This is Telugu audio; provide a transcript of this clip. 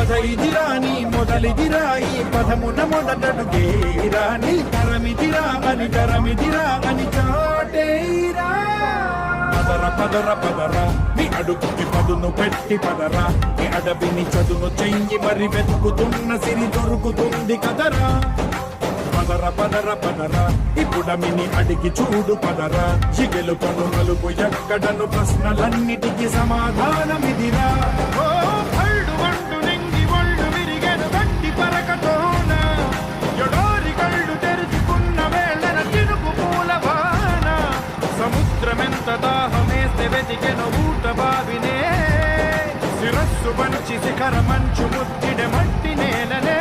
కథ ఇదిరా నీ మొదలిదిరా ఈ పదమున మొదటడుగే రాని తరమిదిరా అని చాటేరా పదర పదర పదరా నీ అడుగుకి పదును పెట్టి పదరా నీ అడవిని చదును చెయ్యి మరి వెతుకుతున్న సిరి దొరుకుతుంది కదరా పదర పదర పదరా ఇప్పుడమిని అడిగి చూడు పదరా చిగెలు పను నలుగు ఎక్కడను ప్రశ్నలన్నిటికీ సమాధానమిదిరా ఓ పళ్ళు వండు నింగి ఒళ్ళు విరిగెను గట్టి పరకతోన ఎడోరి కళ్ళు తెరుచుకున్న వేళన తిరుగు పూలవాన సముద్రమెంత దాహమేస్తే వెతికెను ఊట బావినే శిరస్సు పంచి శిఖర మంచు ముద్దిడె మట్టి నేలనే